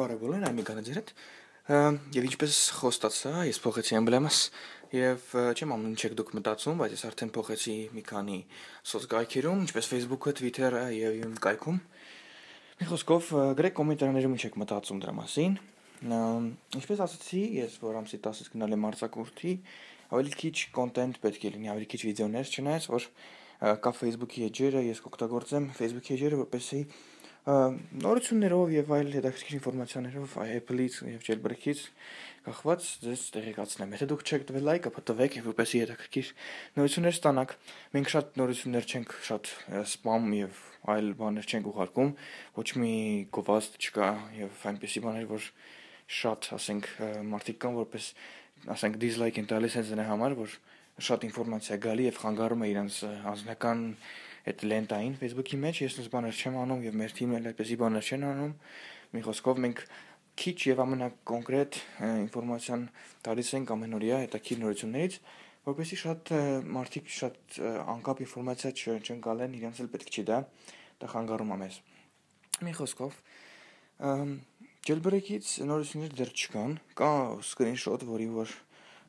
Բարև բոլորին, այ մի քանի ձեր հետ։ Եվ ինչպես խոստացա, ես փոխեցի էմբլեմս եւ չեմ անում ինչ եք դուք մտածում, բայց ես արդեն փոխեցի մի քանի սոցկայքերում, ինչպես Facebook-ը, Twitter-ը եւ իմ կայքում։ Մի խոսքով, գրեք կոմենտարներում ինչ եք մտածում դրա մասին։ Ինչպես ասացի, ես որ ամսի 10-ից գնալ եմ արձակուրդի, ավելի քիչ կոնտենտ պետք է լինի, ավելի քիչ վիդեոներ, չնայած որ կա Facebook-ի էջերը, ես կօգտագործեմ Facebook-ի էջերը, որպեսզի նորություններով եւ այլ հետաքրքիր ինֆորմացիաներով Apple-ից եւ jailbreak-ից կախված ձեզ տեղեկացնեմ։ Եթե դուք չեք տվել լայքը, պատվեք, որպեսզի հետաքրքիր նորություններ ստանաք։ Մենք շատ նորություններ չենք, շատ spam եւ այլ բաներ չենք ուղարկում, ոչ մի գովազդ չկա եւ այնպեսի բաներ, որ շատ, ասենք, մարդիկ կան, որպես, ասենք, dislike են տալիս հենց դրա համար, որ շատ ինֆորմացիա գալի եւ խանգարում է իրենց անձնական այդ լենտային Facebook-ի մեջ, ես այս բաներ չեմ անում եւ մեր թիմն էլ այդպեսի բաներ չեն անում։ Մի խոսքով մենք քիչ եւ ամենակոնկրետ ինֆորմացիան տալիս ենք ամենօրյա հետաքրքիր նորություններից, որպեսզի շատ մարդիկ շատ անկապ ինֆորմացիա չընկալեն, իրենց էլ պետք չի դա խանգարում է մեզ։ Մի խոսքով jailbreak-ից նորություններ դեռ չկան, կա screenshot, որի որ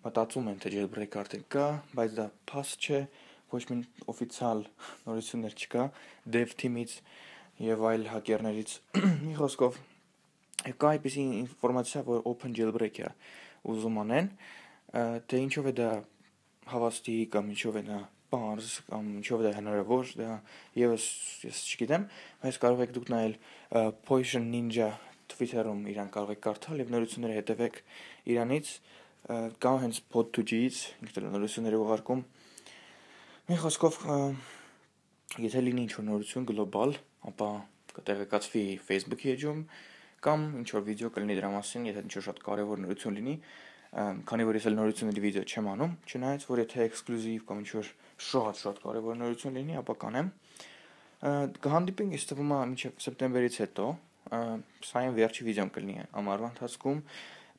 մտածում են թե jailbreak արդեն կա, բայց դա փաստ չէ, ոչ մի օֆիցիալ նորություններ չկա dev թիմից եւ այլ հակերներից։ Մի խոսքով կա այնպեսի ինֆորմացիա, որ open jailbreak է ուզում անեն, թե ինչով է դա հավաստի կամ ինչով է դա բարձ կամ ինչով է դա հնարավոր, դա ես չգիտեմ, բայց կարող եք դուք նայել Poison Ninja Twitter-ում իրան կարող եք կարդալ եւ նորությունները հետևեք իրանից, կամ հենց Pod2G-ից, ինքն էլ նորություններ ուղարկում։ Մի խոսքով, եթե լինի ինչ-որ նորություն գլոբալ, ապա կտեղեկացվի Facebook-ի էջում, կամ ինչ-որ վիդեո կլինի դրա մասին, եթե ինչ-որ շատ կարևոր նորություն լինի, քանի որ ես էլ նորությունների վիդեո չեմ անում, չնայած որ եթե էքսկլյուզիվ կամ ինչ-որ շատ կարևոր նորություն լինի, ապա կանեմ։ Կհանդիպենք, ես թվում է մինչև սեպտեմբերից հետո, սա այն վերջի վիդեոն կլինի ամառվա ընթացքում,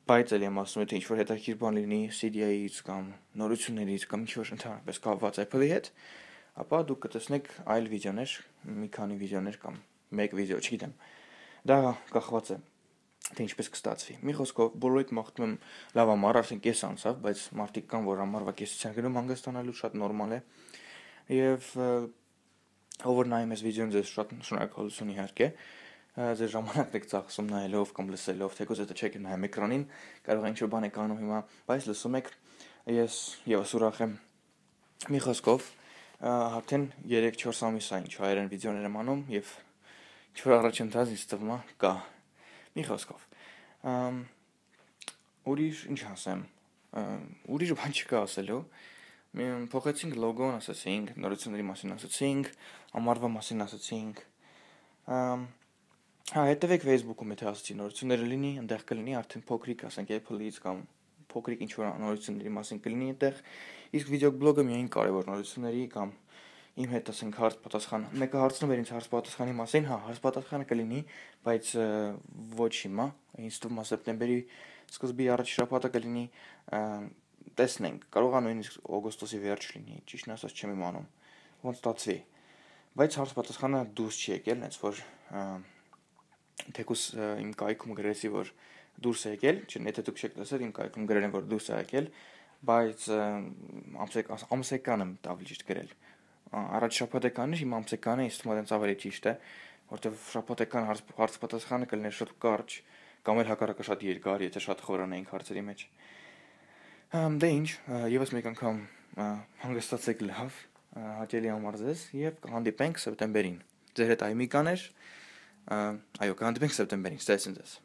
բայց էլ եմ ասում, եթե ինչ-որ հետաքրքիր բան լինի CDI-ից կամ նորություններից կամ ինչ-որ ընդհանրապես կապված Apple-ի հետ, ապա դուք կտեսնեք այլ վիդեոներ, մի քանի վիդեոներ կամ մեկ վիդեո, չգիտեմ։ Դա կախված է թե ինչպես կստացվի։ Մի խոսքով բոլորիդ մաղթում եմ լավ ամառ, ասենք ես անցավ, բայց մարդիկ կան, որ ամառվա կեսության գնում հանգստանալու շատ նորմալ է։ Եվ ով որ նայում ես վիդեոն, ձեզ շատ շնորհակալություն իհարկե։ Ձեր ժամանակն եք ծախսում նայելով կամ լսելով, թեկուզ եթե չեք նայում էկրանին, կարող է ինչ-որ բան եք անում հիմա, բայց լսում եք, ես եւս ուրախ եմ։ Մի խոսքով, արդեն 3-4 ամիս է ինչ հայերեն վիդեոներ եմ անում եւ ինչ-որ առաջընթաց ինձ թվում է կա։ Մի խոսքով, ուրիշ ինչ ասեմ, ուրիշ բան չկա ասելու։ Փոխեցինք լոգոն, ասացինք, նորությունների մասին ասացինք, ամառվա մասին ասացինք։ Հետևեք Facebook-ում, եթե ասացի նորությունները լինի, այնտեղ կլինի արդեն փոքրիկ, ասենք Apple-ից կամ փոքրիկ ինչ-որ նորությունների մասին կլինի այնտեղ, իսկ վիդեոբլոգը միայն կարևոր նորությունների կամ իմ հետ ասենք հարց պատասխան։ Մեկը հարցնում էր ինձ հարց պատասխանի մասին, հարց պատասխանը կլինի, բայց ոչ հիմա, ինձ թվում է սեպտեմբերի սկզբի առաջ շաբաթը կլինի, տեսնենք, կարող է նույնիսկ օգոստոսի վերջ լինի, ճիշտն ասած չեմ իմանում, ոնց ստացվի։ Բայց հարց պատասխանը դուրս չի եկել, հենց որ թեկուս իմ կայքում գրեցի, որ դուրս է եկել, եթե դուք չեք տեսել, իմ կայքում գրել են, որ դուրս է եկել, բայց ամսեկան եմ ավելի ճիշտ գրել։ Առաջ շաբաթական էր, հիմա ամսեկան է, ինձ թվում է դեռ ավելի ճիշտ է, որտեղ շաբաթական հարց պատասխանը կլիներ շատ կարճ, կամ էլ հակառակը շատ երկար, եթե շատ խորանայինք հարցերի մեջ։ Դե ինչ, եւս մեկ անգամ հանգստացեք լավ, հաճելի ամառ ձեզ եւ կհանդիպենք սեպտեմբերին։ Ձեր հետ այ մի կաներ, այո, կհանդիպենք սեպտեմբերին, ստեսին ձեզ։